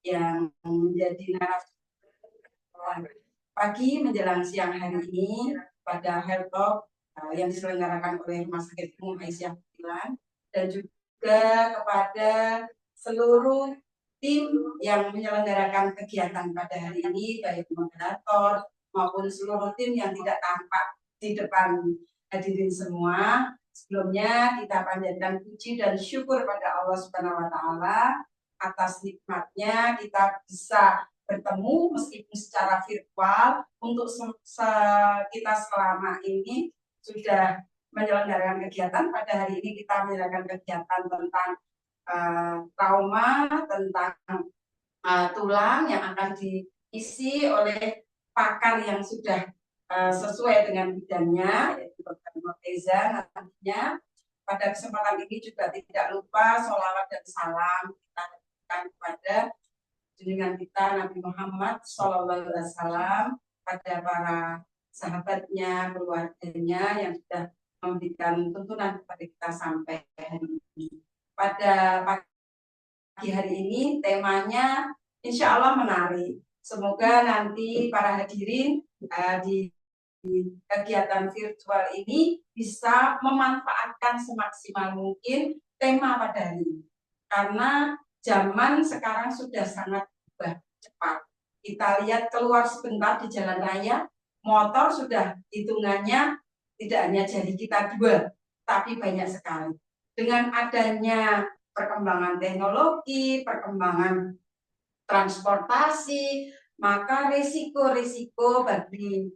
yang menjadi narasumber pagi menjelang siang hari ini pada Health Talk yang diselenggarakan oleh Rumah Sakit Umum Aisyah Munthilan, dan juga kepada seluruh tim yang menyelenggarakan kegiatan pada hari ini, baik moderator maupun seluruh tim yang tidak tampak di depan hadirin semua. Sebelumnya kita panjatkan puji dan syukur pada Allah Subhanahu wa taala atas nikmatnya kita bisa bertemu meskipun secara virtual untuk kita selama ini sudah menyelenggarakan kegiatan. Pada hari ini kita menyelenggarakan kegiatan tentang trauma, tentang tulang yang akan diisi oleh pakar yang sudah sesuai dengan bidangnya, yaitu Dr. Morteza. Nantinya pada kesempatan ini juga tidak lupa sholawat dan salam kita berikan kepada junjungan kita Nabi Muhammad SAW, pada para sahabatnya, keluarganya yang sudah memberikan tuntunan kepada kita sampai hari ini. Pada pagi hari ini temanya insya Allah menarik. Semoga nanti para hadirin di kegiatan virtual ini bisa memanfaatkan semaksimal mungkin tema pada hari ini. Karena zaman sekarang sudah sangat berubah cepat. Kita lihat keluar sebentar di jalan raya, motor sudah hitungannya tidak hanya jari kita dua, tapi banyak sekali. Dengan adanya perkembangan teknologi, perkembangan transportasi, maka risiko-risiko bagi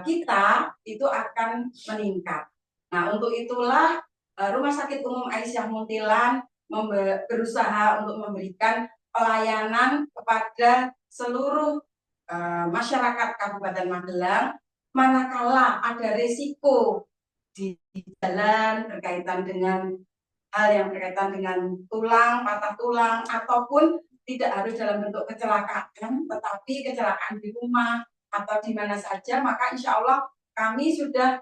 kita itu akan meningkat. Nah, untuk itulah Rumah Sakit Umum Aisyah Munthilan berusaha untuk memberikan pelayanan kepada seluruh masyarakat Kabupaten Magelang manakala ada risiko di jalan berkaitan dengan hal yang berkaitan dengan tulang, patah tulang, ataupun tidak harus dalam bentuk kecelakaan, tetapi kecelakaan di rumah atau di mana saja, maka insya Allah kami sudah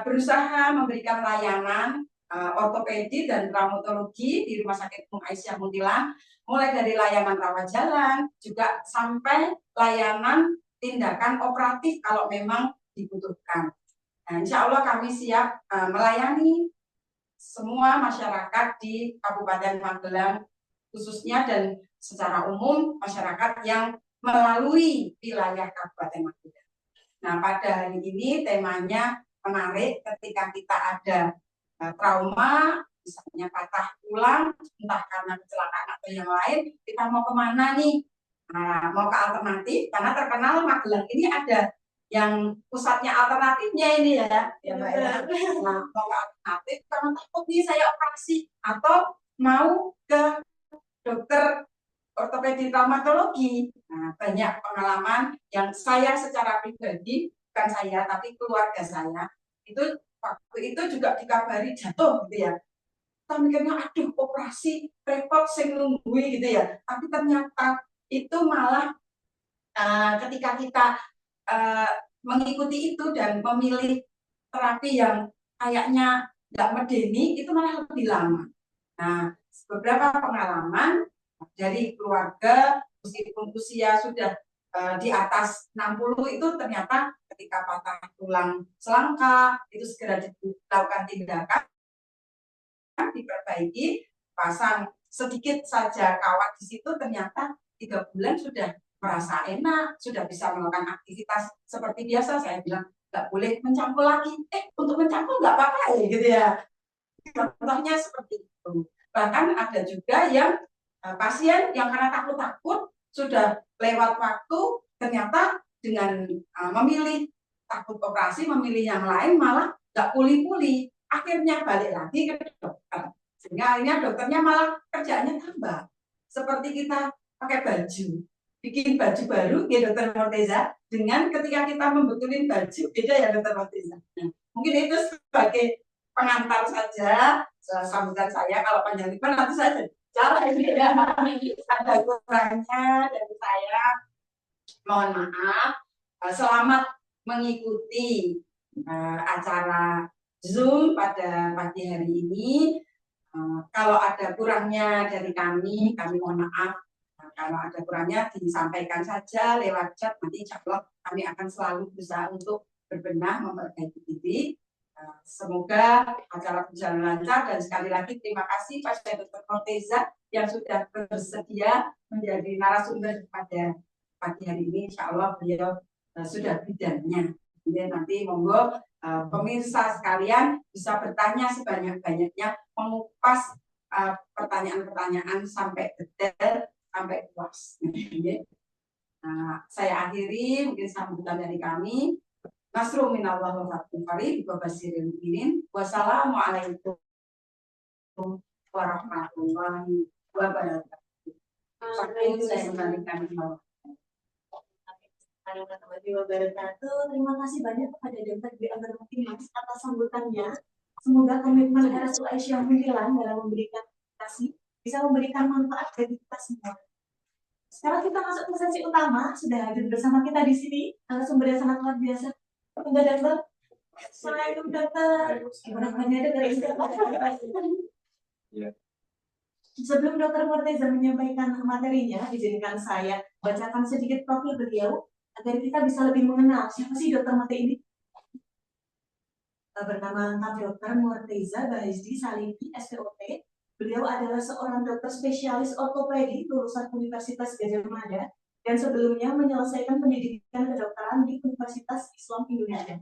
berusaha memberikan layanan ortopedi dan traumatologi di Rumah Sakit Umum Aisyah Munthilan, mulai dari layanan rawat jalan, juga sampai layanan tindakan operatif kalau memang dibutuhkan. Nah, insya Allah kami siap melayani semua masyarakat di Kabupaten Magelang khususnya, dan secara umum masyarakat yang melalui wilayah Kabupaten Magelang. Nah, pada hari ini temanya menarik ketika kita ada trauma, misalnya patah tulang, entah karena kecelakaan atau yang lain, kita mau kemana nih? Nah, mau ke alternatif, karena terkenal Magelang ini ada yang pusatnya alternatifnya ini ya Mbak ya. Nah, mau ke alternatif karena takut nih saya operasi, atau mau ke dokter ortopedi traumatologi. Nah, banyak pengalaman yang saya secara pribadi, bukan saya tapi keluarga saya, itu waktu itu juga dikabari jatuh gitu ya. Kita mikirnya aduh operasi repot sing nunggui gitu ya. Tapi ternyata itu malah ketika kita mengikuti itu dan memilih terapi yang kayaknya nggak medeni, itu malah lebih lama. Nah, beberapa pengalaman dari keluarga, meskipun usia sudah di atas 60, itu ternyata ketika patah tulang selangka itu segera dilakukan tindakan, diperbaiki, pasang sedikit saja kawat di situ, ternyata 3 bulan sudah merasa enak, sudah bisa melakukan aktivitas seperti biasa. Saya bilang nggak boleh mencangkul lagi, untuk mencangkul nggak apa-apa ya gitu ya. Contohnya seperti itu. Bahkan ada juga yang pasien yang karena takut-takut sudah lewat waktu, ternyata dengan memilih takut operasi, memilih yang lain, malah nggak pulih-pulih. Akhirnya balik lagi ke dokter. Sehingga akhirnya dokternya malah kerjaannya tambah. Seperti kita pakai baju, bikin baju baru ya Dokter Morteza, dengan ketika kita membetulin baju, beda ya Dokter Morteza. Nah, mungkin itu sebagai pengantar saja sambutan saya. Kalau panjang lebar nanti saya cara ini ya. Ada kurangnya dari saya, mohon maaf. Selamat mengikuti acara Zoom pada pagi hari ini. Kalau ada kurangnya dari kami mohon maaf. kalau ada kurangnya disampaikan saja lewat chat, nanti insya Allah kami akan selalu berusaha untuk berbenah memperbaiki diri. Semoga acara berjalan lancar, dan sekali lagi terima kasih Pak Dr. Morteza yang sudah bersedia menjadi narasumber pada pagi hari ini. Insya Allah beliau sudah bidangnya. Kemudian nanti monggo pemirsa sekalian bisa bertanya sebanyak-banyaknya, mengupas pertanyaan-pertanyaan sampai detail, sampai puas. Saya akhiri mungkin sambutan dari kami. Nasrul minallah wa fathun qarib wa basyiril mu'minin. Wassalamualaikum warahmatullahi wabarakatuh. Saya kembalikan ke Terima kasih banyak kepada Dr. Dwi Anggarwati atas sambutannya. Semoga komitmen RSU Aisyah Muntilan dalam memberikan edukasi bisa memberikan manfaat bagi kita semua. Sekarang kita masuk ke sesi utama. Sudah hadir bersama kita di sini sumber yang sangat luar biasa. Enggak, Dokter? Assalamualaikum, Dokter. Gimana kabarnya, Dokter? Iya. Sebelum Dokter Morteza menyampaikan materinya, izinkan saya bacakan sedikit profil beliau agar kita bisa lebih mengenal siapa sih Dokter Morteza ini. Bernama lengkap Dokter Morteza Bahizdi Salibi, SPOT. Beliau adalah seorang dokter spesialis ortopedi lulusan Universitas Gadjah Mada dan sebelumnya menyelesaikan pendidikan kedokteran di Universitas Islam Indonesia.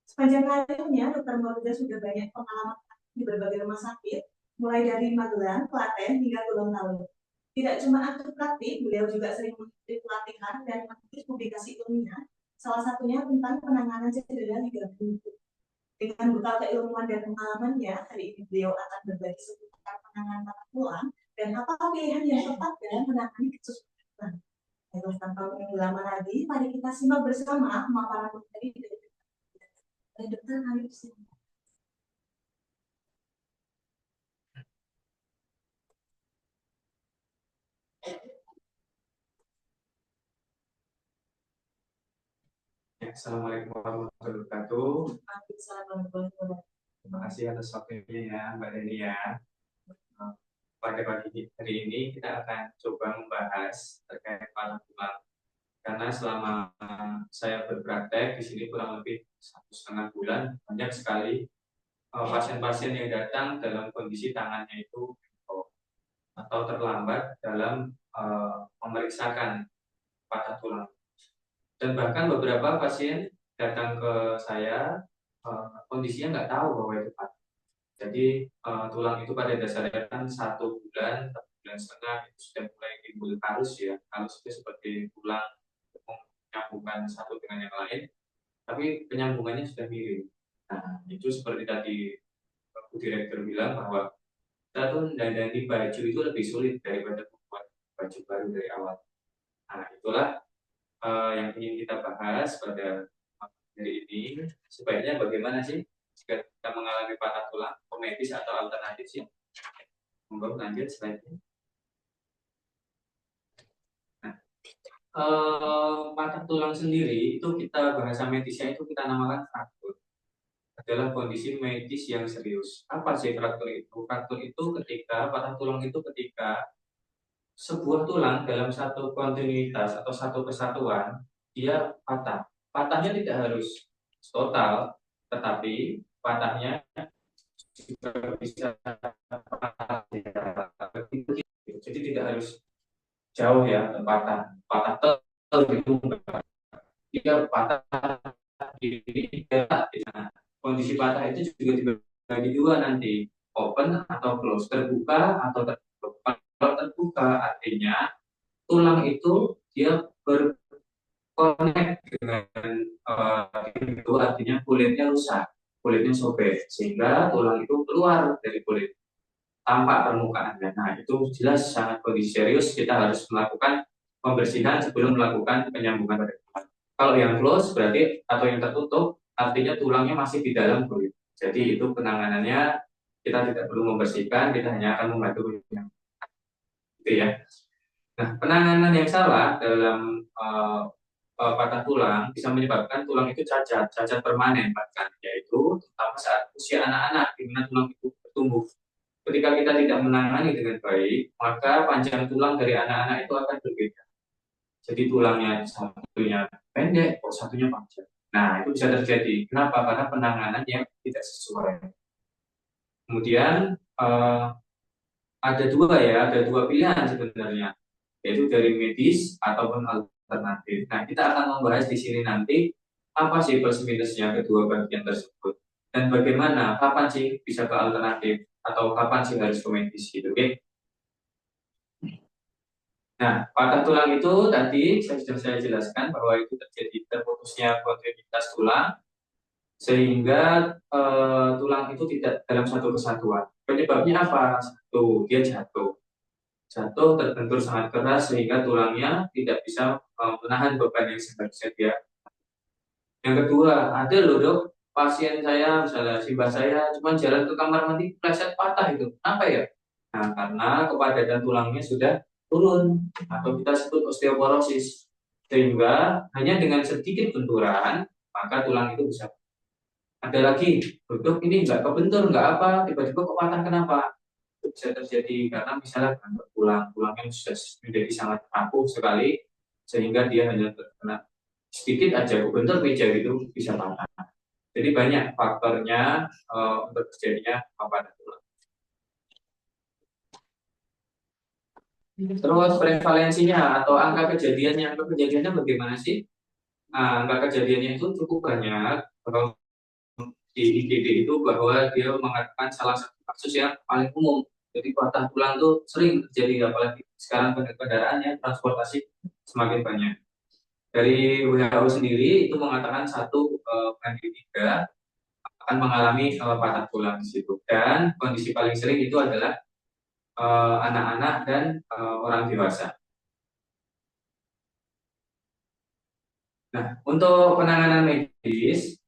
Sepanjang karirnya, Dokter Morteza sudah banyak pengalaman di berbagai rumah sakit, mulai dari Magelang, Klaten, hingga Gorontalo. Tidak cuma aktif praktik, beliau juga sering mengikuti pelatihan dan mengikuti publikasi ilmiah, salah satunya tentang penanganan cedera ligamen lutut. Dengan bekal keilmuan dan pengalamannya, hari ini beliau akan berbagi seputar penanganan patah tulang dan apa pilihan yang tepat dalam menangani kasus patah tulang. Tanpa menunggu lama lagi, mari kita simak bersama pemaparan materi dari Dokter Hanif. Assalamualaikum warahmatullahi wabarakatuh. Terima kasih atas waktunya ya Mbak Deni ya. Pada pagi hari ini kita akan coba membahas terkait patah tulang. Karena selama saya berpraktek di sini kurang lebih 1,5 bulan, banyak sekali pasien-pasien yang datang dalam kondisi tangannya itu atau terlambat dalam memeriksakan patah tulang. Dan bahkan beberapa pasien datang ke saya kondisinya nggak tahu bahwa itu patah. Jadi tulang itu pada dasarnya kan 1 bulan, 1,5 bulan itu sudah mulai timbul halus ya. Halus itu seperti tulang menyambungkan satu dengan yang lain, tapi penyambungannya sudah miring. Nah, itu seperti tadi Bu Direktur bilang bahwa kita tuh dandani baju itu lebih sulit daripada membuat baju baru dari awal. Nah, itulah yang ingin kita bahas pada hari ini. Sebaiknya bagaimana sih jika kita mengalami patah tulang, medis atau alternatif sih? Monggo lanjut selanjutnya. Nah, patah tulang sendiri itu kita bahasa medisnya itu kita namakan fraktur. Adalah kondisi medis yang serius. Apa sih fraktur itu? Fraktur itu ketika patah tulang itu ketika sebuah tulang dalam satu kontinuitas atau satu kesatuan dia patah. Patahnya tidak harus total, tetapi patahnya juga bisa patah. Jadi tidak harus jauh ya patah gitu. Dia patah di nah, kondisi patah itu juga dibagi dua nanti, open atau close, terbuka atau tertutup. Kalau terbuka artinya tulang itu dia berkonek dengan itu artinya kulitnya rusak, kulitnya sobek sehingga tulang itu keluar dari kulit tampak permukaannya. Nah itu jelas sangat kondisi serius, kita harus melakukan pembersihan sebelum melakukan penyambungan pada tulang. Kalau yang close berarti atau yang tertutup artinya tulangnya masih di dalam kulit. Jadi itu penanganannya kita tidak perlu membersihkan, kita hanya akan membantu yang itu ya. Nah, penanganan yang salah dalam patah tulang bisa menyebabkan tulang itu cacat permanen bahkan, yaitu terutama saat usia anak-anak di mana tulang itu bertumbuh. Ketika kita tidak menangani dengan baik, maka panjang tulang dari anak-anak itu akan berbeda. Jadi tulangnya satunya pendek, kok satunya panjang. Nah, itu bisa terjadi. Kenapa? Karena penanganan yang tidak sesuai. Kemudian ada dua pilihan sebenarnya, yaitu dari medis ataupun alternatif. Nah, kita akan membahas di sini nanti apa sih plus minusnya kedua bagian tersebut dan bagaimana kapan sih bisa ke alternatif atau kapan sih harus ke medis gitu, oke? Nah, patah tulang itu tadi sudah saya jelaskan bahwa itu terjadi terputusnya kontinuitas tulang sehingga tulang itu tidak dalam satu kesatuan. Penyebabnya apa? Satu, dia jatuh terbentur sangat keras sehingga tulangnya tidak bisa menahan beban yang seharusnya dia. Yang kedua, ada loh dok, pasien saya misalnya simbah saya cuma jalan ke kamar mandi pleset patah itu. Kenapa ya? Nah, karena kepadatan tulangnya sudah turun atau kita sebut osteoporosis. Sehingga hanya dengan sedikit benturan maka tulang itu bisa. Ada lagi, dok ini nggak kebentur, nggak apa, tiba-tiba kok patah kenapa? Itu bisa terjadi karena misalnya tulangnya sudah menjadi sangat rapuh sekali sehingga dia hanya terkena sedikit aja kebentur meja gitu bisa patah. Jadi banyak faktornya untuk terjadinya patah tulang. Terus prevalensinya atau angka kejadiannya bagaimana sih? Nah, angka kejadiannya itu cukup banyak. Kalau di IGD itu bahwa dia mengatakan salah satu kasus yang paling umum. Jadi patah tulang itu sering terjadi apalagi sekarang kendaraannya transportasi semakin banyak. Dari WHO sendiri itu mengatakan satu banding 3 akan mengalami patah tulang di situ. Dan kondisi paling sering itu adalah anak-anak dan orang dewasa. Nah, untuk penanganan medis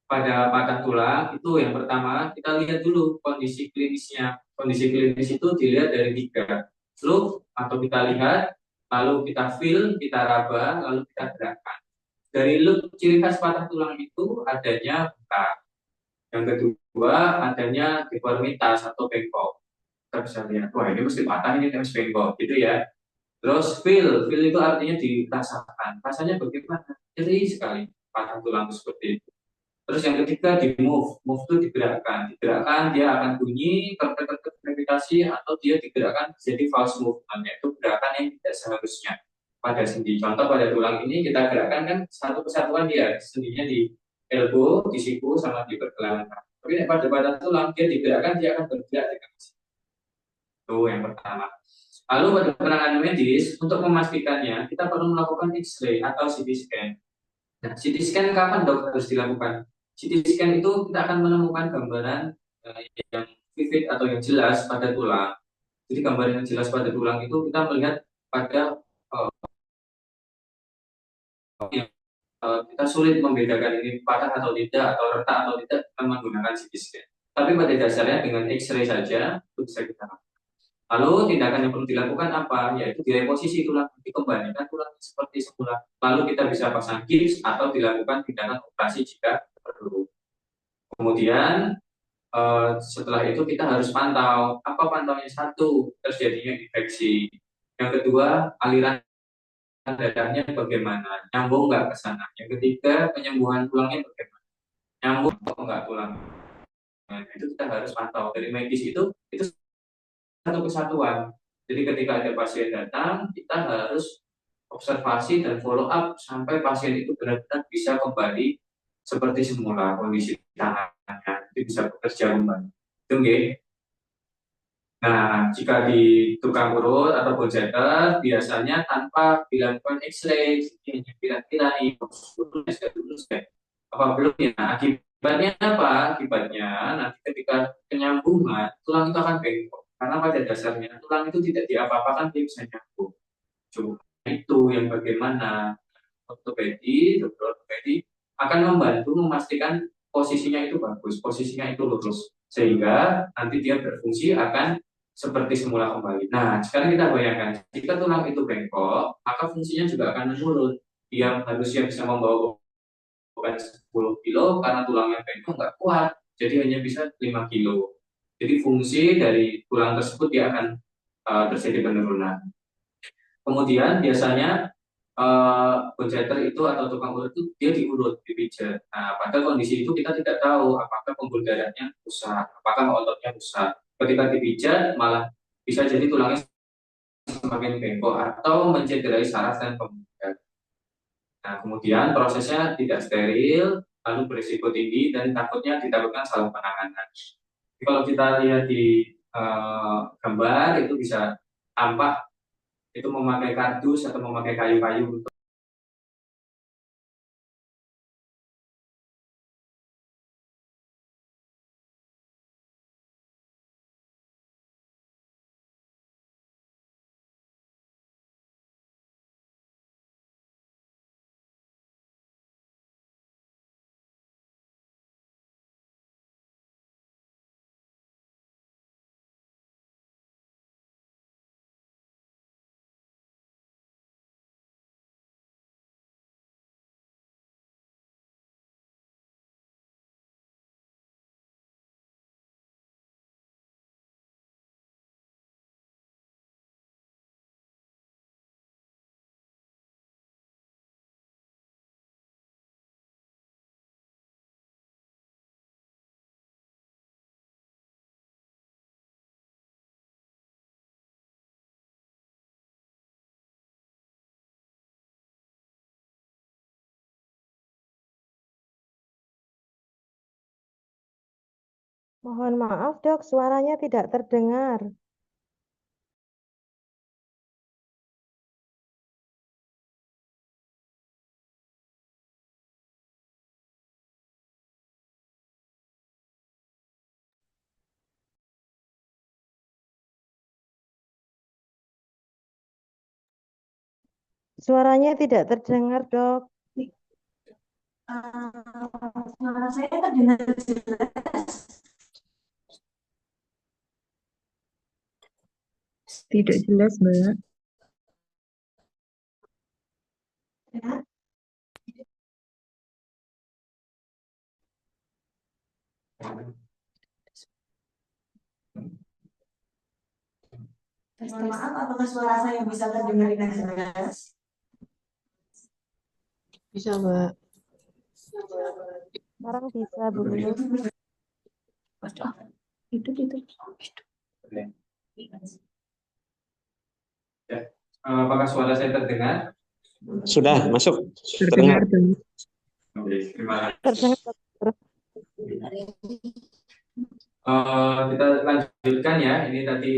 pada patah tulang itu yang pertama kita lihat dulu kondisi klinisnya. Kondisi klinis itu dilihat dari 3. Look atau kita lihat, lalu kita feel, kita raba, lalu kita gerakkan. Dari look ciri khas patah tulang itu adanya bengkak. Yang kedua adanya deformitas atau bengkok. Kita bisa lihat, wah ini mesti patah, ini harus bengkok gitu ya. Terus feel itu artinya dirasakan. Rasanya bagaimana? Nyeri sekali patah tulang itu seperti itu. Terus yang ketiga di move itu digerakkan dia akan bunyi kertek-kertek gravitasi atau dia digerakkan jadi false movement, yaitu gerakan yang tidak seharusnya pada sendi. Contoh pada tulang ini kita gerakkan kan satu kesatuan dia, sendinya di elbow, di siku sama di pergelangan. Tapi pada tulang dia digerakkan dia akan bergerak dengan itu yang pertama. Lalu pada penanganan medis untuk memastikannya kita perlu melakukan X-ray atau CT scan. Nah, CT scan kapan dok harus dilakukan? CT scan itu kita akan menemukan gambaran yang vivid atau yang jelas pada tulang. Jadi gambaran yang jelas pada tulang itu kita melihat pada yang kita sulit membedakan ini patah atau tidak atau retak atau tidak kita menggunakan CT scan. Tapi pada dasarnya dengan X-ray saja itu bisa kita lakukan. Lalu tindakan yang perlu dilakukan apa? Yaitu direposisi tulang, dikembalikan tulang seperti semula. Lalu kita bisa pasang gips atau dilakukan tindakan operasi jika perlu. Kemudian setelah itu kita harus pantau. Apa pantaunya? Satu, terjadinya infeksi. Yang kedua, aliran darahnya bagaimana? Nyambung nggak ke sana? Yang ketiga, penyembuhan tulangnya bagaimana? Nyambung atau nggak tulang? Nah, itu kita harus pantau. Dari medis itu satu kesatuan. Jadi ketika ada pasien datang, kita harus observasi dan follow up sampai pasien itu benar-benar bisa kembali seperti semula kondisi tangannya, itu bisa bekerja kembali. Itu okay? Nah, jika di tukang urut atau bone setter, biasanya tanpa dilakukan X-ray, hanya kira-kira nih, apa belum ya? Akibatnya apa? Akibatnya nanti ketika penyambungan, tulang itu akan bengkok. Karena pada dasarnya tulang itu tidak diapa-apakan, dia bisa nyambung. Cuma itu yang bagaimana dokter ortopedi akan membantu memastikan posisinya itu bagus, posisinya itu lurus, sehingga nanti dia berfungsi akan seperti semula kembali. Nah, sekarang kita bayangkan, jika tulang itu bengkok, maka fungsinya juga akan menurun. Dia harusnya bisa membawa beban 10 kilo, karena tulangnya bengkok nggak kuat, jadi hanya bisa 5 kilo. Jadi fungsi dari tulang tersebut dia akan terjadi penurunan. Kemudian biasanya bone itu atau tukang urut itu dia diurut, dipijat. Nah, pada kondisi itu kita tidak tahu apakah pembuluh darahnya rusak, apakah ototnya rusak. Ketika dipijat malah bisa jadi tulangnya semakin bengkok atau mencederai saraf dan pembuluh darah. Nah, kemudian prosesnya tidak steril, lalu berisiko tinggi dan ditakutkan salah penanganan. Jadi kalau kita lihat di gambar itu bisa tampak itu memakai kardus atau memakai kayu-kayu. Mohon maaf, Dok, suaranya tidak terdengar. Suaranya tidak terdengar, Dok. Suara saya terdengar jelas. Tidak jelas, Mbak. Ya. Mohon maaf, apakah suara saya bisa terdengar dengan jelas? Bisa, Mbak. Sekarang bisa, Bu. Itu. Ya. Apakah suara saya terdengar? Sudah masuk, Terdengar, terdengar. Mbak. Oke, terima kasih. Terdengar, Dok. Kita lanjutkan ya. Ini tadi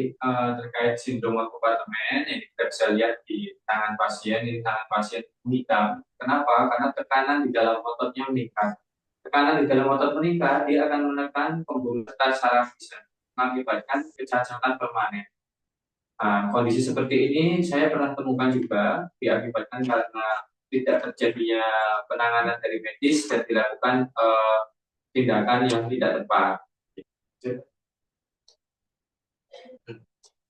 terkait sindrom kompartemen yang kita bisa lihat di tangan pasien. Ini tangan pasien menikam. Kenapa? Karena tekanan di dalam ototnya meningkat. Tekanan di dalam otot meningkat, dia akan menekan pembuluh darah saraf bisa mengakibatkan kecacatan permanen. Nah, kondisi seperti ini saya pernah temukan juga diakibatkan karena tidak terjadinya penanganan dari medis dan dilakukan tindakan yang tidak tepat.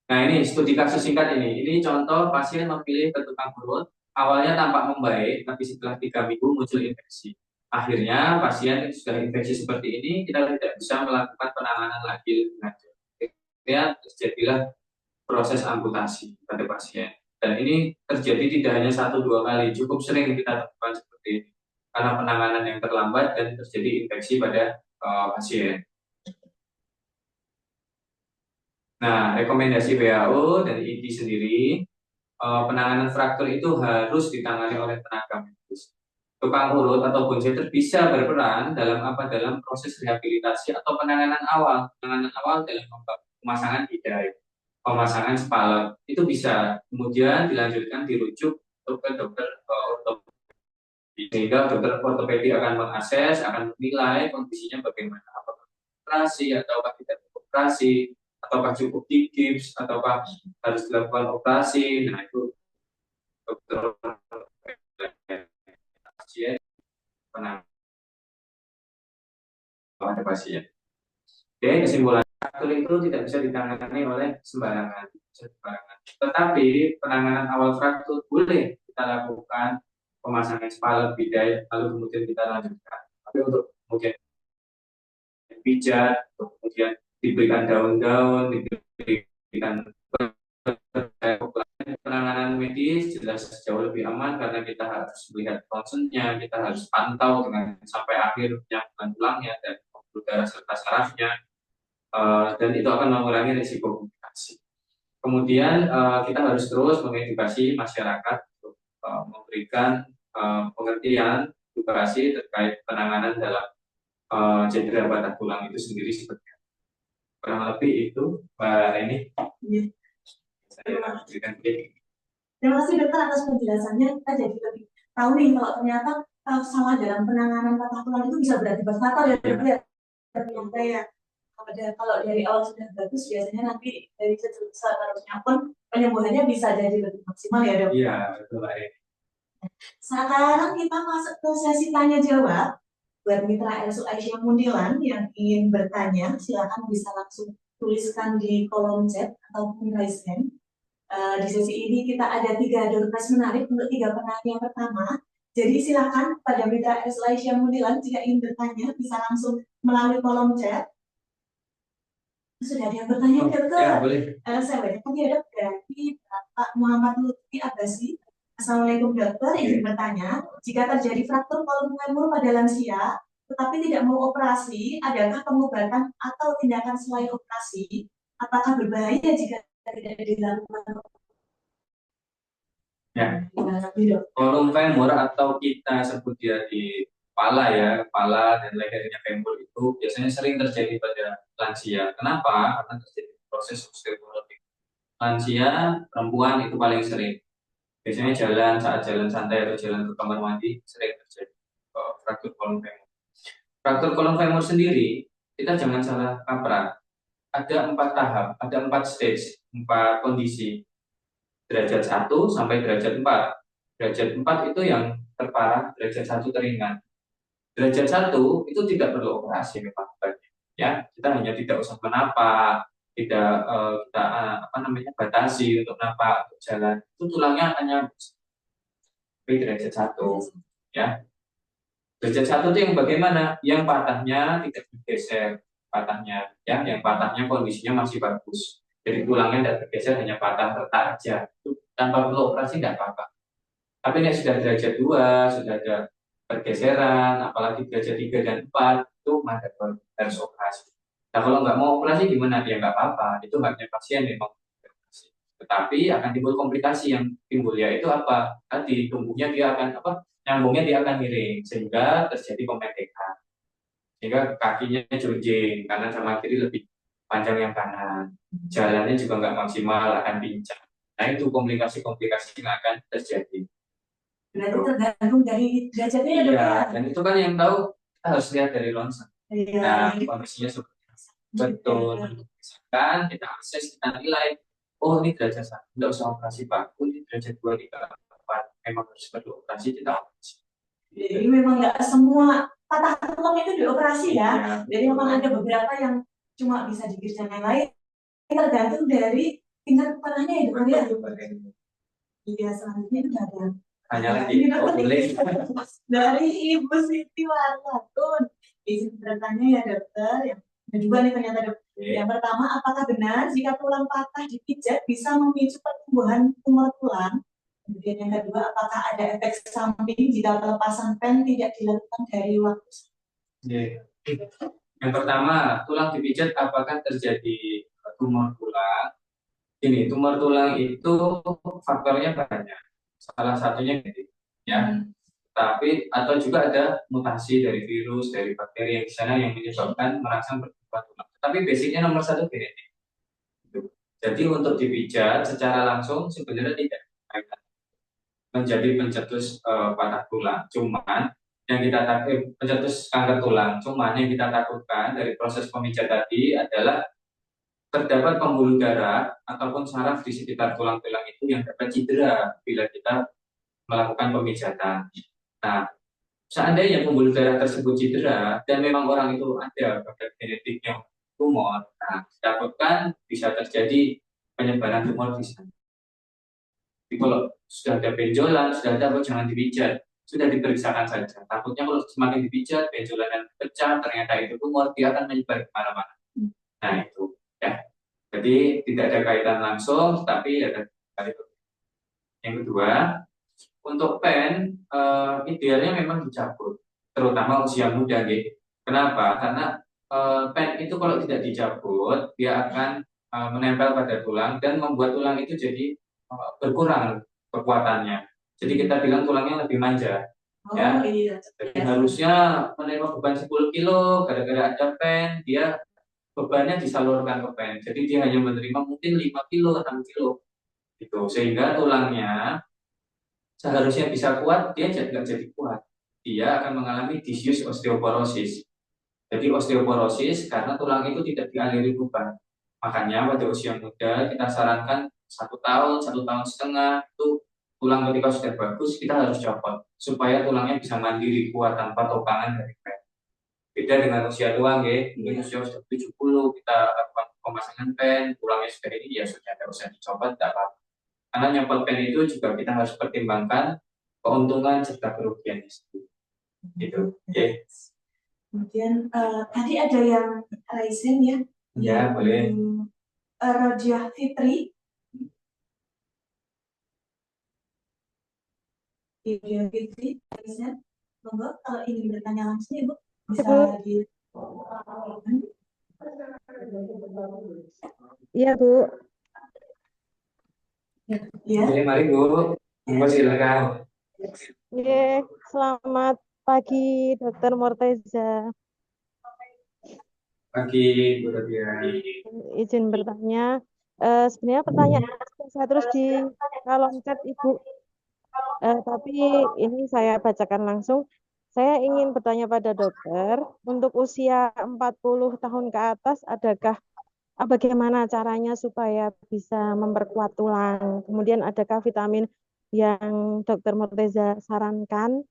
Nah, ini studi kasus singkat ini. Ini contoh pasien memilih ke tukang urut. Awalnya tampak membaik, tapi setelah 3 minggu muncul infeksi. Akhirnya pasien sudah infeksi seperti ini, kita tidak bisa melakukan penanganan lagi lebih lanjut. Akhirnya terjadilah proses amputasi pada pasien. Dan ini terjadi tidak hanya 1-2 kali, cukup sering kita temukan seperti ini. Karena penanganan yang terlambat dan terjadi infeksi pada pasien. Nah, rekomendasi WHO dan IDI sendiri, penanganan fraktur itu harus ditangani oleh tenaga medis. Tukang urut atau bone setter bisa berperan dalam proses rehabilitasi atau penanganan awal dalam pemasangan bidai, pemasangan spalek itu bisa kemudian dilanjutkan dirujuk ke dokter ortopedi, sehingga dokter ortopedi akan mengakses, akan menilai kondisinya bagaimana, apakah operasi ataukah tidak operasi, ataukah cukup di gips, ataukah harus dilakukan operasi. Nah, itu dokter pasien penanganan pada pasien. Oke, kesimpulan fraktur itu tidak bisa ditangani oleh sembarangan. Tetapi penanganan awal fraktur boleh kita lakukan pemasangan spalek bidai, lalu kemudian kita lanjutkan. Tapi untuk kemudian pijat, kemudian diberikan daun-daun, diberikan penanganan medis jelas jauh lebih aman karena kita harus melihat ronsennya, kita harus pantau dengan sampai akhirnya tulangnya dan pembuluh darah serta sarafnya, dan itu akan mengurangi risiko komplikasi. Kemudian kita harus terus mengedukasi masyarakat untuk memberikan pengertian edukasi terkait penanganan dalam cedera patah tulang itu sendiri seperti apa. Kurang lebih itu, Mbak Reni. Iya. Saya berikan Terima kasih dokter atas penjelasannya. Kita jadi lebih tahu nih kalau ternyata salah dalam penanganan patah tulang itu bisa berakibat fatal ya dokter. Ya. Ternyata ya kalau dari awal sudah bagus biasanya nanti dari seterusnya pun penyembuhannya bisa jadi lebih maksimal ya dok. Iya, betul Mbak Reni. Sekarang kita masuk ke sesi tanya jawab. Buat mitra LSU Aisyah Mundilan yang ingin bertanya, silakan bisa langsung tuliskan di kolom chat ataupun raise hand. Di sesi ini kita ada 3 door prize menarik untuk 3 penanya yang pertama. Jadi silakan pada mitra LSU Aisyah Mundilan jika ingin bertanya bisa langsung melalui kolom chat. Sudah ada yang bertanya dokter? Ya, boleh. Saya bacakan ya dok dari Pak Muhammad Lutfi Abbasi. Assalamualaikum dokter, ingin bertanya, jika terjadi fraktur kolom femur pada lansia, tetapi tidak mau operasi, adakah pengobatan atau tindakan selain operasi? Apakah berbahaya jika tidak dilakukan? Ya. Dok. Kolom femur atau kita sebut dia di kepala dan lehernya femur itu biasanya sering terjadi pada lansia. Kenapa? Karena terjadi proses osteoporosis. Lansia perempuan itu paling sering. Biasanya saat jalan santai atau jalan ke kamar mandi sering terjadi fraktur kolom femur. Fraktur kolom femur sendiri kita jangan salah kaprah. Ada 4 tahap, ada 4 stage, 4 kondisi. Derajat 1 sampai derajat 4. Derajat 4 itu yang terparah, derajat 1 teringan. Derajat 1 itu tidak perlu operasi memang ya. Kita hanya tidak usah menapa, tidak kita batasi untuk napak, untuk jalan. Itu tulangnya hanya derajat 1 ya. Derajat 1 itu yang bagaimana? Yang patahnya tidak bergeser, patahnya ya, yang patahnya kondisinya masih bagus. Jadi tulangnya tidak bergeser, hanya patah retak aja. Itu tanpa perlu operasi tidak apa-apa. Tapi ini sudah derajat 2, sudah ada pergeseran, apalagi derajat 3 dan 4 itu maka harus operasi. Nah kalau nggak mau operasi gimana? Ya nggak apa-apa, itu haknya pasien memang operasi. Tetapi akan timbul komplikasi yang timbul yaitu apa? Tadi tumbuhnya dia akan nyambungnya dia akan miring sehingga terjadi pemendekan. Sehingga kakinya junjing kanan sama kiri lebih panjang yang kanan. Jalannya juga nggak maksimal, akan pincang. Nah itu komplikasi-komplikasi yang akan terjadi. Berarti tergantung dari derajatnya ya dok. Ya, dan itu kan yang tahu kita harus lihat dari ronsen. Iya. Nah, kondisinya seperti apa. Betul. Misalkan kita akses, kita nilai, oh ini derajat 1, tidak usah operasi Pak. Ini derajat 2, 3, 4, memang harus perlu operasi, kita operasi. Jadi memang nggak semua patah tulang itu dioperasi ya. Ya. Jadi memang ada beberapa yang cuma bisa dipikirkan yang lain. Tergantung dari tingkat parahnya ya dok ya. Iya, selanjutnya itu ada. Hanya lagi, boleh. Dari Ibu Siti Warnatun. Izin bertanya ya dokter. Yang kedua nih ternyata dok. Yang pertama, apakah benar jika tulang patah dipijat bisa memicu pertumbuhan tumor tulang? Kemudian yang kedua, apakah ada efek samping jika pelepasan pen tidak dilakukan dari waktu? Yang pertama, tulang dipijat apakah terjadi tumor tulang? Ini tumor tulang itu faktornya banyak. Salah satunya ya. Tapi atau juga ada mutasi dari virus, dari bakteri yang di sana yang menyebabkan merangsang pertumbuhan tulang. Tapi basicnya nomor 1 genetik. Jadi untuk dipijat secara langsung sebenarnya tidak menjadi pencetus patah tulang. Cuman yang kita pencetus kanker tulang. Cuman yang kita takutkan dari proses pemijat tadi adalah terdapat pembuluh darah ataupun saraf di sekitar tulang-tulang itu yang dapat cedera bila kita melakukan pemijatan. Nah, seandainya pembuluh darah tersebut cedera dan memang orang itu ada pada genetiknya tumor, nah, ditakutkan bisa terjadi penyebaran tumor di sana. Jadi kalau sudah ada benjolan, sudah ada jangan dipijat, sudah diperiksakan saja. Takutnya kalau semakin dipijat, benjolan yang pecah, ternyata itu tumor, dia akan menyebar kemana-mana. Nah itu ya. Jadi tidak ada kaitan langsung, tapi ada kaitan. Yang kedua, untuk pen idealnya memang dicabut, terutama usia muda, gitu. Kenapa? Karena pen itu kalau tidak dicabut, dia akan menempel pada tulang dan membuat tulang itu jadi berkurang kekuatannya. Jadi kita bilang tulangnya lebih manja. Oh Ya. iya. Jadi harusnya menerima beban 10 kilo, gara-gara ada pen, dia bebannya disalurkan ke pen. Jadi dia hanya menerima mungkin 5 kilo, 6 kilo. Gitu. Sehingga tulangnya seharusnya bisa kuat, dia nggak jadi kuat. Dia akan mengalami disuse osteoporosis. Jadi osteoporosis karena tulang itu tidak dialiri beban. Makanya pada usia muda kita sarankan 1 tahun, 1,5 tahun itu tulang ketika sudah bagus kita harus copot supaya tulangnya bisa mandiri kuat tanpa topangan dari pen. Beda dengan usia tua, mungkin usia sudah 70 kita lakukan pemasangan pen, tulangnya sudah ini ya sudah tidak usah dicopot, tidak apa-apa. Karena nyopot pen itu juga kita harus pertimbangkan keuntungan serta kerugiannya sendiri. Gitu. Oke. Kemudian tadi ada yang raisen ya. Ya, boleh. Rodiah Fitri. Rodiah Fitri, raisen. Monggo kalau ingin bertanya langsung Ibu bisa di. Iya, Bu. Ya. Oke, mari Bu. Monggo silakan. Oke, selamat pagi, Dokter Morteza. Pagi, Bu Rodia. Izin bertanya. Sebenarnya pertanyaan saya terus di kolom chat Ibu. Tapi ini saya bacakan langsung. Saya ingin bertanya pada dokter, untuk usia 40 tahun ke atas, adakah bagaimana caranya supaya bisa memperkuat tulang? Kemudian adakah vitamin yang Dokter Morteza sarankan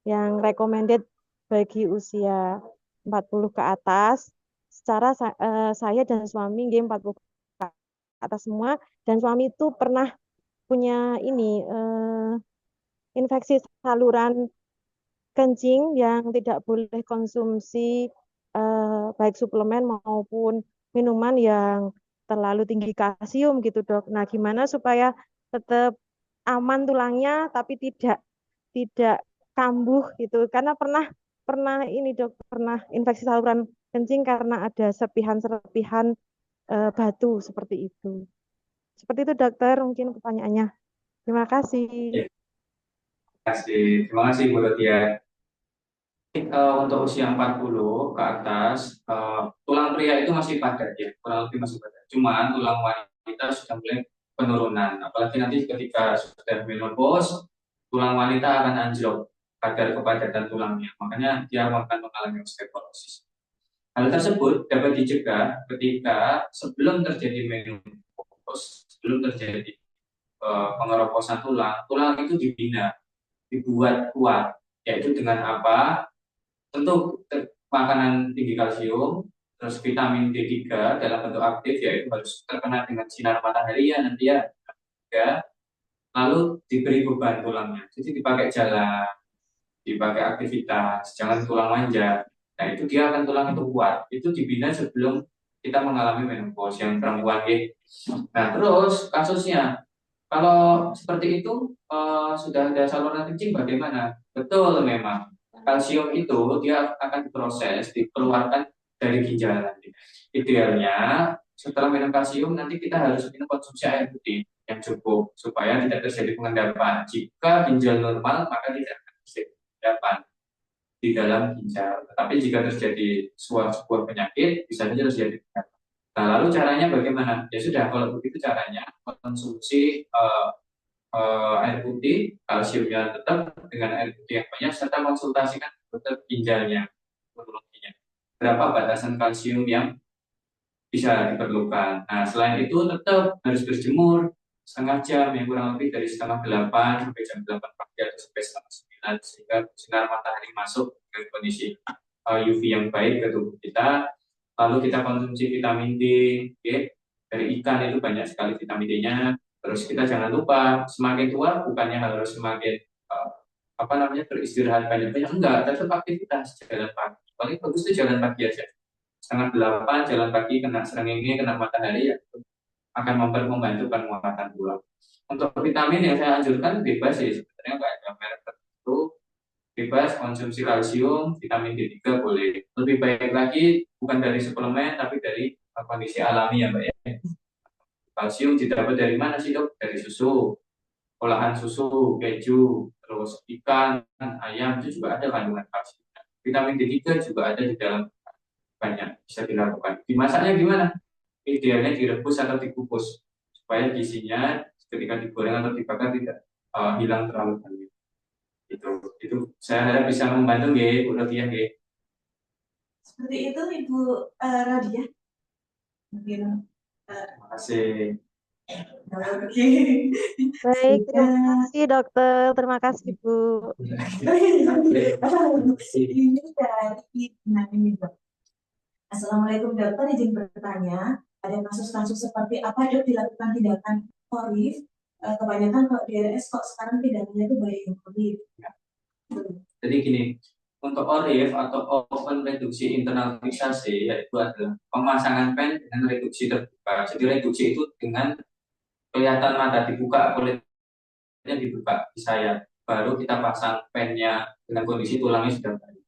yang recommended bagi usia 40 ke atas? Secara saya dan suami 40 ke atas semua, dan suami itu pernah punya ini infeksi saluran kencing yang tidak boleh konsumsi baik suplemen maupun minuman yang terlalu tinggi kalsium gitu, Dok. Nah, gimana supaya tetap aman tulangnya tapi tidak kambuh gitu? Karena pernah ini, Dok, pernah infeksi saluran kencing karena ada serpihan-serpihan batu seperti itu. Seperti itu, dokter, mungkin pertanyaannya. Terima kasih. Ya, terima kasih Bu Rodia. Untuk usia 40 ke atas, tulang pria itu masih padat ya, kurang lebih masih padat. Cuman tulang wanita sudah mulai penurunan. Apalagi nanti ketika sudah menopause, tulang wanita akan anjlok kadar kepadatan tulangnya. Makanya dia akan mengalami osteoporosis. Hal tersebut dapat dicegah ketika sebelum terjadi menopause, sebelum terjadi pengeroposan tulang, tulang itu dibina, dibuat kuat, yaitu dengan apa? Tentu makanan tinggi kalsium, terus vitamin D3 dalam bentuk aktif, yaitu harus terkena dengan sinar matahari ya nanti ya, lalu diberi beban tulangnya, jadi dipakai jalan, dipakai aktivitas, jangan tulang manja. Nah itu dia akan tulang itu kuat, itu dibina sebelum kita mengalami menopause yang perempuan ya. Nah terus kasusnya, kalau seperti itu sudah ada saluran kencing bagaimana? Betul memang. Kalsium itu dia akan diproses, dikeluarkan dari ginjal nanti. Idealnya setelah minum kalsium nanti kita harus minum konsumsi air putih yang cukup supaya tidak terjadi pengendapan. Jika ginjal normal maka tidak akan terjadi pengendapan di dalam ginjal. Tetapi jika terjadi sebuah penyakit bisa saja terjadi pengendapan. Nah lalu caranya bagaimana? Ya sudah kalau begitu caranya konsumsi air putih, kalsiumnya tetap dengan air putih yang banyak, serta konsultasikan dokter ginjalnya, urologinya. Berapa batasan kalsium yang bisa diperlukan. Nah, selain itu tetap harus berjemur setengah jam, yang kurang lebih dari setengah 8 sampai jam 8 pagi atau sampai setengah 9, sehingga sinar matahari masuk ke kondisi UV yang baik ke tubuh kita. Lalu kita konsumsi vitamin D, dari ikan itu banyak sekali vitamin D-nya. Terus kita jangan lupa semakin tua bukannya harus semakin beristirahat banyak-banyak, enggak, tetap aktivitas jalan pagi. Paling bagus itu jalan pagi aja. 7:30 jalan pagi kena serengenge, kena matahari ya akan membantu penguatan tulang. Untuk vitamin yang saya anjurkan bebas sih, sebenarnya nggak ada merek tertentu, bebas konsumsi kalsium, vitamin D3 boleh. Lebih baik lagi bukan dari suplemen tapi dari kondisi alami ya Mbak ya. Kalsium didapat dari mana sih dok? Dari susu, olahan susu, keju, terus ikan, ayam itu juga ada kandungan kalsium. Vitamin D3 juga ada di dalam, banyak bisa dilakukan. Dimasaknya gimana? Idealnya direbus atau dikukus supaya gizinya ketika digoreng atau dibakar tidak hilang terlalu banyak. Itu saya harap bisa membantu nggih, Bu Rodia nggih. Seperti itu Ibu Radia. Mungkin Terima kasih. oke. Baik, terima kasih dokter. Terima kasih Bu. Ini dari nah ini Dok. Assalamualaikum dokter, izin bertanya, ada kasus-kasus seperti apa dok dilakukan tindakan ORIF? Kebanyakan kalau di RS kok sekarang tindakannya itu biopolis. Jadi gini, untuk ORIF atau open reduksi internalisasi yaitu adalah pemasangan pen dengan reduksi terbuka. Jadi reduksi itu dengan kelihatan mata dibuka, kulitnya dibuka di sayap, baru kita pasang pennya dengan kondisi tulangnya sudah baik.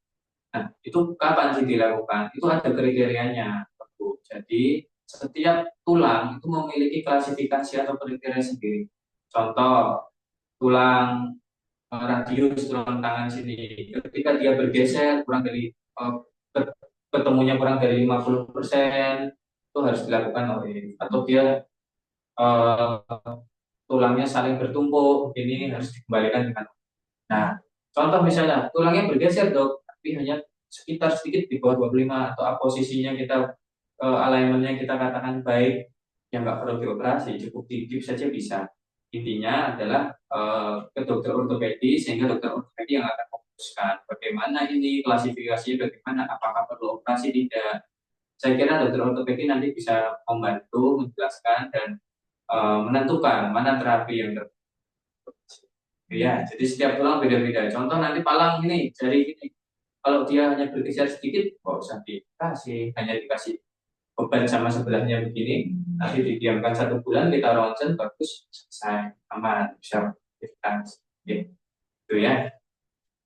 Nah, itu kapan sih dilakukan? Itu ada kriterianya, Bu. Jadi setiap tulang itu memiliki klasifikasi atau kriteria sendiri. Contoh, tulang radius tulang tangan sini, ketika dia bergeser kurang dari ketemunya kurang dari 50%, itu harus dilakukan oleh, atau dia tulangnya saling bertumpuk, ini harus dikembalikan dengan. Nah, contoh misalnya tulangnya bergeser dok, tapi hanya sekitar sedikit di bawah 25 atau posisinya kita alignmentnya kita katakan baik, yang nggak perlu dioperasi, cukup dikip saja bisa. Intinya adalah ke dokter ortopedi, sehingga dokter ortopedi yang akan memutuskan bagaimana ini klasifikasinya, bagaimana apakah perlu operasi tidak. Saya kira dokter ortopedi nanti bisa membantu menjelaskan dan menentukan mana terapi yang terbaik. Ya, jadi setiap tulang beda-beda. Contoh nanti palang ini, jari ini, kalau dia hanya bergeser sedikit, nggak usah dikasih, hanya dikasih beban sama sebelahnya begini, nanti didiamkan 1 bulan, kita ronsen, bagus, selesai, aman, bisa kita, gitu ya.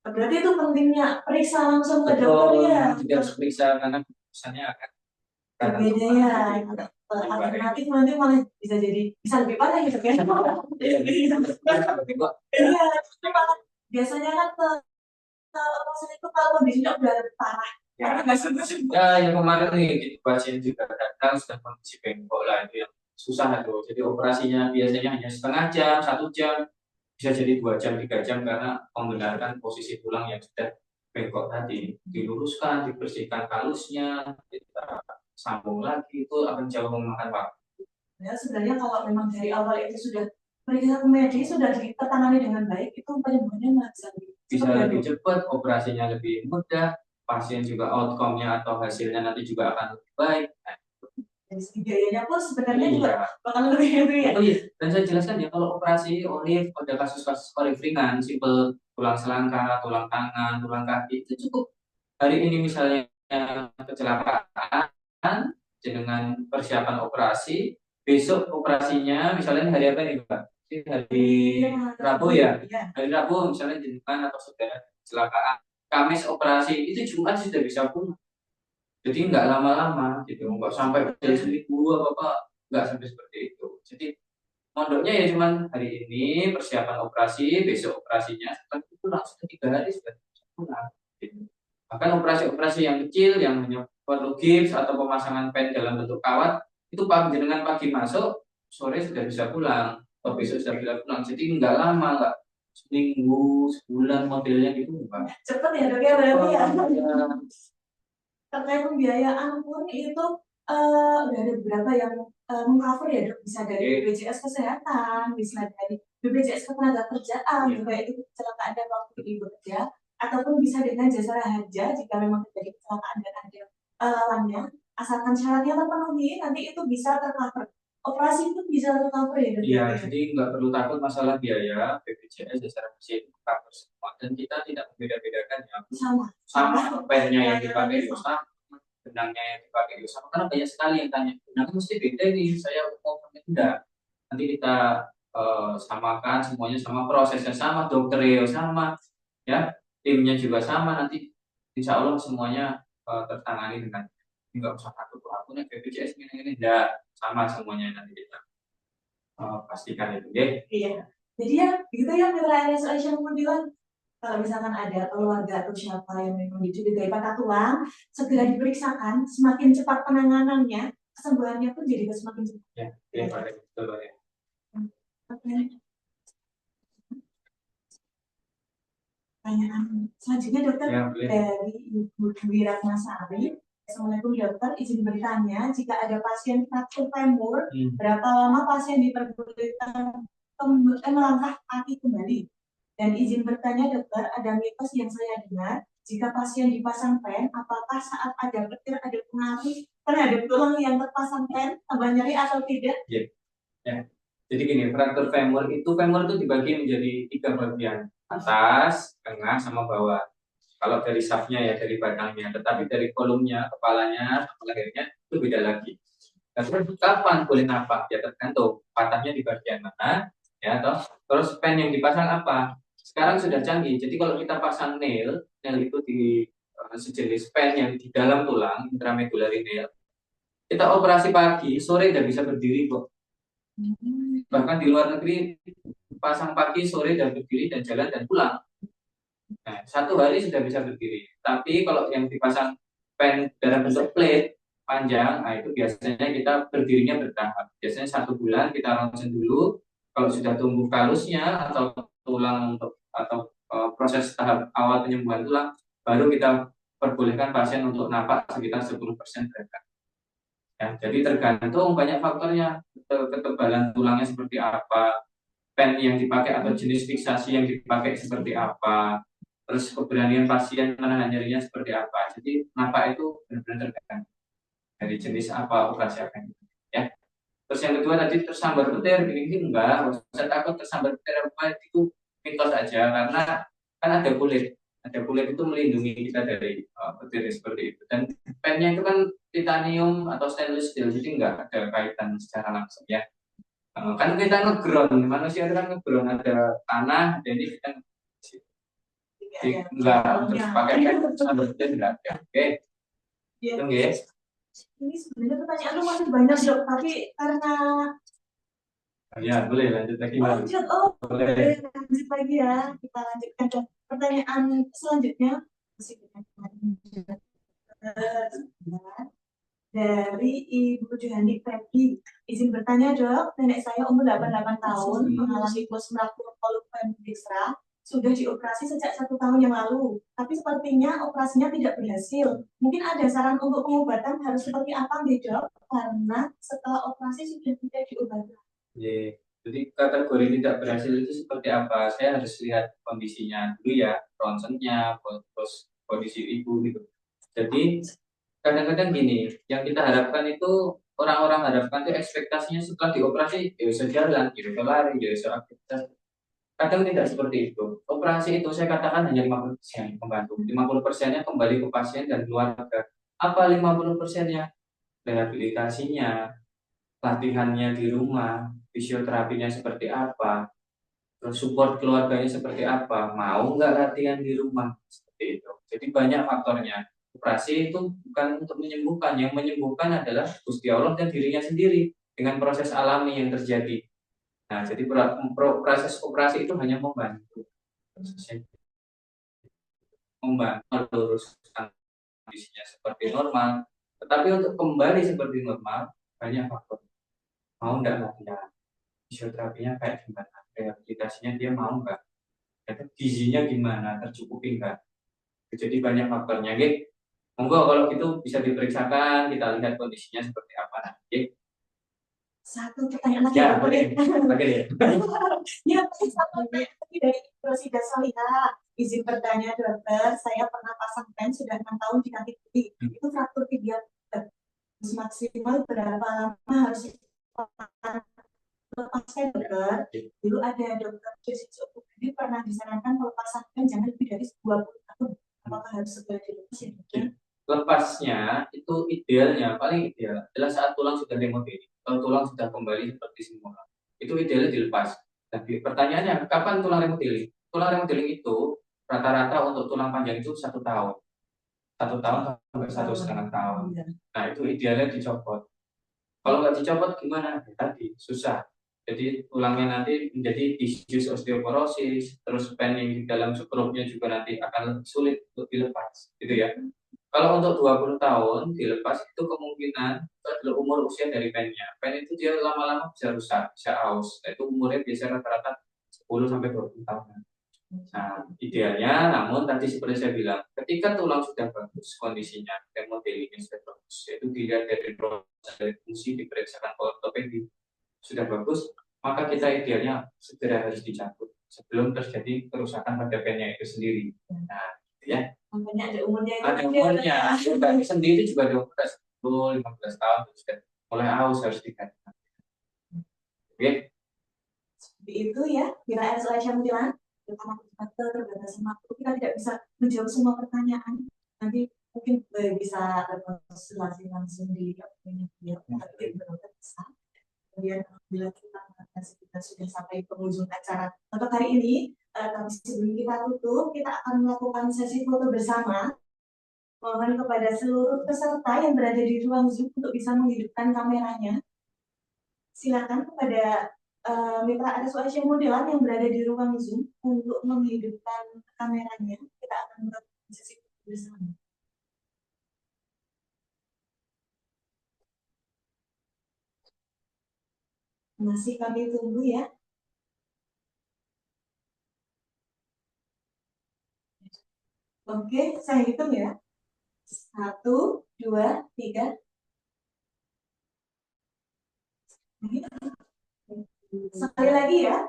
Berarti itu pentingnya periksa langsung ke dokter Betul, ya. tidak harus periksa karena keputusannya akan Berbeda ya. Alternatif nanti malah bisa jadi bisa lebih parah gitu kan. Iya, biasanya kan ke pasien itu kalau kondisinya udah parah. Ya, yang kemarin nih di pasien juga datang sudah kondisi bengkok lah, itu yang susah tuh. Jadi operasinya biasanya hanya setengah jam, 1 jam, bisa jadi 2 jam, 3 jam karena membenarkan posisi tulang yang sudah bengkok tadi. Diluruskan, dibersihkan kalusnya, kita sambung lagi, itu akan jauh memakan waktu. Ya sebenarnya kalau memang dari awal itu sudah periksa ke medis, sudah ditangani dengan baik, itu penyembuhannya malah bisa lebih cepat, operasinya lebih mudah, pasien juga outcome-nya atau hasilnya nanti juga akan lebih baik. Dari segi biayanya pun sebenarnya Iya. juga bakal lebih ya. Oh iya, dan saya jelaskan ya, kalau operasi ORIF pada kasus-kasus ORIF ringan, simpel tulang selangka, tulang tangan, tulang kaki, itu cukup. Hari ini misalnya kecelakaan dengan persiapan operasi, besok operasinya misalnya hari apa nih Pak? Hari Rabu ya? Hari Rabu misalnya jenengan atau saudara kecelakaan, Kamis operasi, itu Jumat sudah bisa pulang. Jadi nggak lama-lama gitu, nggak sampai seminggu apa nggak sampai seperti itu. Jadi mondoknya ya cuman hari ini persiapan operasi, besok operasinya, setelah itu langsung 3 hari sudah bisa pulang. Gitu. Bahkan operasi-operasi yang kecil yang hanya perlu gips atau pemasangan pen dalam bentuk kawat, itu jenengan pagi masuk, sore sudah bisa pulang, atau besok sudah bisa pulang. Jadi nggak lama, nggak seminggu, sebulan modelnya gitu enggak. Cepet ya dok ya berarti ya. Terkait pembiayaan pun itu udah ada beberapa yang mengcover ya dok, bisa dari BPJS Kesehatan, bisa dari BPJS Ketenagakerjaan, juga itu kecelakaan dan waktu ibu kerja, ataupun bisa dengan jasa harja jika memang terjadi kecelakaan dan ada lawannya, asalkan syaratnya terpenuhi, nanti itu bisa tercover. Operasi itu bisa tercover ya dok? Iya, jadi nggak perlu takut masalah biaya, BPJS jasa harja itu cover semua, dan kita tidak membeda-bedakan ya. Sama. Pennya yang dipakai itu sama. benangnya yang dipakai sama, karena banyak sekali yang tanya benangnya mesti beda nih, saya mau pakai enggak. Nanti kita samakan semuanya, sama prosesnya sama, dokternya sama, ya timnya juga sama, nanti insya Allah semuanya tertangani dengan, nggak usah takut tuh aku nih BPJS ini enggak, sama semuanya nanti kita pastikan itu, ya. Iya. Jadi ya, begitu ya Mitra RS Aisyah bilang, kalau misalkan ada keluarga atau siapa yang memang dicurigai patah tulang, segera diperiksakan, semakin cepat penanganannya, kesembuhannya pun jadi semakin cepat. Ya, betul ya. Oke. Pertanyaan selanjutnya dokter, Ya, boleh. dari Ibu Dwi Ratnasari. Assalamualaikum dokter, izin bertanya, jika ada pasien fraktur femur, berapa lama pasien diperbolehkan melangkah kaki kembali? Dan izin bertanya dokter, ada mitos yang saya dengar, jika pasien dipasang pen, apakah saat ada petir ada pengaruh terhadap tulang yang terpasang pen, tambah nyeri atau tidak? Ya. Jadi gini, fraktur femur itu dibagi menjadi 3 bagian, atas, tengah, sama bawah. Kalau dari shaftnya ya, dari batangnya, tetapi dari kolumnya, kepalanya, sama lehernya itu beda lagi. Nah, terus kapan boleh napak? Ya tergantung patahnya di bagian mana, ya toh. Terus pen yang dipasang apa? Sekarang sudah canggih. Jadi kalau kita pasang nail itu di sejenis pen yang di dalam tulang, intramedullary nail. Kita operasi pagi, sore udah bisa berdiri kok. Bahkan di luar negeri pasang pagi, sore dan berdiri dan jalan dan pulang. Nah, 1 hari sudah bisa berdiri. Tapi kalau yang dipasang pen dalam bentuk plate panjang, nah itu biasanya kita berdirinya bertahap. Biasanya 1 bulan kita ronsen dulu. Kalau sudah tumbuh kalusnya atau tulang atau proses tahap awal penyembuhan tulang, baru kita perbolehkan pasien untuk napak sekitar 10% berat. Ya, jadi tergantung banyak faktornya, ketebalan tulangnya seperti apa, pen yang dipakai atau jenis fiksasi yang dipakai seperti apa, terus keberanian pasien menahan nyerinya seperti apa. Jadi napak itu benar-benar tergantung dari jenis apa operasi apa yang ya. Terus yang kedua tadi tersambar petir, ini enggak, saya takut tersambar petir apa itu mitos aja, karena kan ada kulit itu melindungi kita dari petir seperti itu, dan pennya itu kan titanium atau stainless steel, jadi enggak ada kaitan secara langsung ya. Kan kita ngeground, manusia itu kan ngeground, ada tanah, jadi kita enggak terus pakai tersambar petir enggak ya. Oke. Itu ya. Ini sebenarnya pertanyaan lu masih banyak dok, tapi karena Ya boleh lanjut lagi. boleh lanjut lagi ya, kita lanjutkan ke pertanyaan selanjutnya. Dari Ibu Johani Febri, izin bertanya dok, nenek saya umur 88 tahun, mengalami fraktur kolum distra, sudah dioperasi sejak 1 tahun yang lalu, tapi sepertinya operasinya tidak berhasil. Mungkin ada saran untuk pengobatan harus seperti apa nih dok? Karena setelah operasi sudah tidak diobati. Jadi kategori tidak berhasil itu seperti apa? Saya harus lihat kondisinya dulu ya, ronsennya, terus kondisi ibu gitu. Jadi kadang-kadang gini, yang kita harapkan itu, orang-orang harapkan itu ekspektasinya setelah dioperasi dia bisa jalan, dia bisa lari, dia bisa aktivitas. Kadang tidak seperti itu. Operasi itu saya katakan hanya 50% membantu. 50%-nya kembali ke pasien dan keluarga. Apa 50%-nya? Rehabilitasinya, latihannya di rumah, fisioterapinya seperti apa, terus support keluarganya seperti apa, mau nggak latihan di rumah, seperti itu. Jadi banyak faktornya. Operasi itu bukan untuk menyembuhkan, yang menyembuhkan adalah Gusti Allah dan dirinya sendiri dengan proses alami yang terjadi. Nah, jadi proses operasi itu hanya membantu, meluruskan kondisinya seperti normal. Tetapi untuk kembali seperti normal banyak faktor. Mau nggak latihan, fisioterapinya kayak gimana, rehabilitasinya dia mau nggak, gizinya gimana, tercukupi nggak. Jadi banyak faktornya, gitu. Monggo kalau gitu bisa diperiksakan, kita lihat kondisinya seperti apa nanti. Satu pertanyaan lagi. Ya, boleh. Ya. Ya, satu lagi dari Rosida Salihah. Izin bertanya dokter, saya pernah pasang pen sudah 6 tahun di kaki kiri. Itu fraktur tibia maksimal berapa lama harus lepaskan dokter? Dulu ada dokter Jessica Okubudi pernah disarankan pelepasan pen jangan lebih dari 20 tahun. Apakah harus segera dilepas ya dokter? Lepasnya itu itu idealnya, paling ideal adalah saat tulang sudah remodeling, kalau tulang sudah kembali seperti semula. Itu idealnya dilepas. Tapi pertanyaannya, kapan tulang remodeling? Tulang remodeling itu rata-rata untuk tulang panjang itu 1 tahun. 1 tahun sampai 1,5 tahun. Nah, itu idealnya dicopot. Kalau nggak dicopot gimana? Ya, tadi susah. Jadi tulangnya nanti menjadi disuse osteoporosis, terus pen yang di dalam skrupnya juga nanti akan sulit untuk dilepas, gitu ya. Kalau untuk 20 tahun dilepas itu kemungkinan itu adalah umur usia dari pennya. Pen itu dia lama-lama bisa rusak, bisa aus. Itu umurnya biasanya rata-rata 10 sampai 20 tahun. Nah, idealnya, namun tadi seperti saya bilang, ketika tulang sudah bagus kondisinya, remodelingnya sudah bagus, yaitu dilihat dari proses dari fungsi, diperiksakan ortopedi sudah bagus, maka kita idealnya segera harus dicabut sebelum terjadi kerusakan pada pennya itu sendiri. Nah, ya. Makanya ada umurnya itu. Ada umurnya. Kami sendiri juga ada umur 10, 15 tahun sudah mulai aus harus diganti. Oke. Seperti itu ya, bila RSUI Syambilan, karena keterbatasan waktu, kita tidak bisa menjawab semua pertanyaan. Nanti mungkin bisa berkonsultasi langsung di beliau, tapi belum bisa. Kemudian bila kita sudah sampai penghujung acara untuk hari ini, tapi sebelum kita tutup, kita akan melakukan sesi foto bersama. Mohon kepada seluruh peserta yang berada di ruang Zoom untuk bisa menghidupkan kameranya. Silakan kepada mitra RSUI Syambilan yang berada di ruang Zoom untuk menghidupkan kameranya. Kita akan melakukan sesi foto bersama. Masih kami tunggu ya. Oke, saya hitung ya. 1, 2, 3. Sekali lagi ya.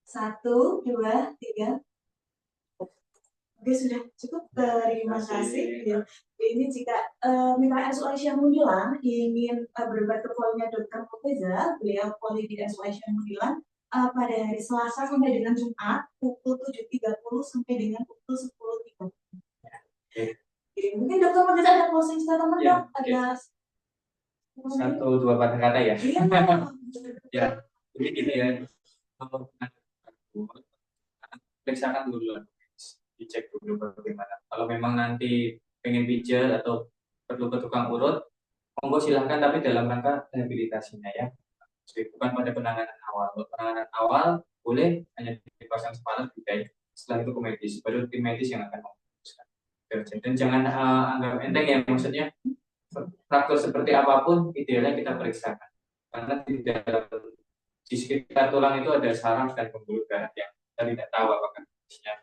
1, 2, 3. Oke, sudah cukup. Terima kasih. Ya. Ini jika mitra RSUI Syambilan ingin berobat ke polinya Dr. Murteza, beliau poli di RSUI Syambilan pada hari Selasa sampai dengan Jumat pukul 7.30 sampai dengan pukul 10.30. Mungkin Dr. Murteza ada closing statement dong? Ada 1-2 patah kata ya. Iya. Ya, jadi gini ya. Periksakan dulu, dicek dulu bagaimana. Kalau memang nanti pengen pijat atau perlu ke tukang urut, monggo silahkan, tapi dalam rangka rehabilitasinya ya. Jadi bukan pada penanganan awal. Untuk penanganan awal boleh hanya dipasang sepalan baik. Setelah itu ke medis, baru tim medis yang akan memutuskan. Dan jangan anggap enteng ya, maksudnya fraktur seperti apapun idealnya kita periksakan. Karena di sekitar tulang itu ada saraf dan pembuluh darah yang kita tidak tahu apakah kondisinya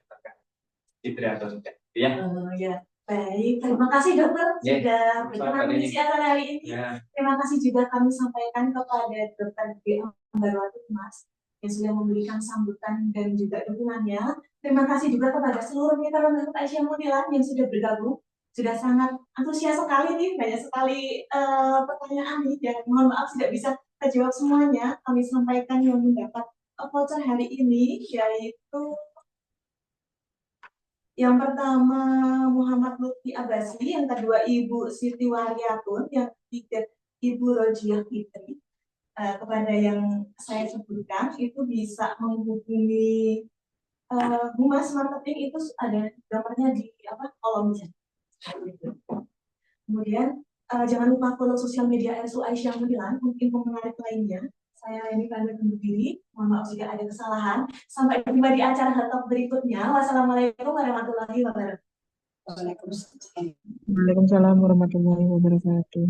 cedera atau tidak. Ya. Ya. Baik, terima kasih dokter sudah berkenan mengisi acara hari ini. Terima kasih juga kami sampaikan kepada Dr. B. Ambarwati Mas yang sudah memberikan sambutan dan juga dukungannya. Terima kasih juga kepada seluruh mitra RSUI Syambilan yang sudah bergabung. Sudah sangat antusias sekali nih, banyak sekali pertanyaan nih. Dan mohon maaf tidak bisa terjawab semuanya. Kami sampaikan yang mendapat voucher hari ini yaitu yang pertama Muhammad Lutfi Abasi, yang kedua Ibu Siti Wahyatun, yang ketiga Ibu Rojiah Fitri. Kepada yang saya sebutkan itu bisa menghubungi Humas Marketing, itu ada nomornya di kolom chat. Kemudian jangan lupa follow sosial media RSUI Syambilan untuk info menarik lainnya. Saya ini pamit undur diri. Mohon maaf jika ada kesalahan. Sampai jumpa di acara Hottalk berikutnya. Wassalamualaikum warahmatullahi wabarakatuh. Waalaikumsalam warahmatullahi wabarakatuh.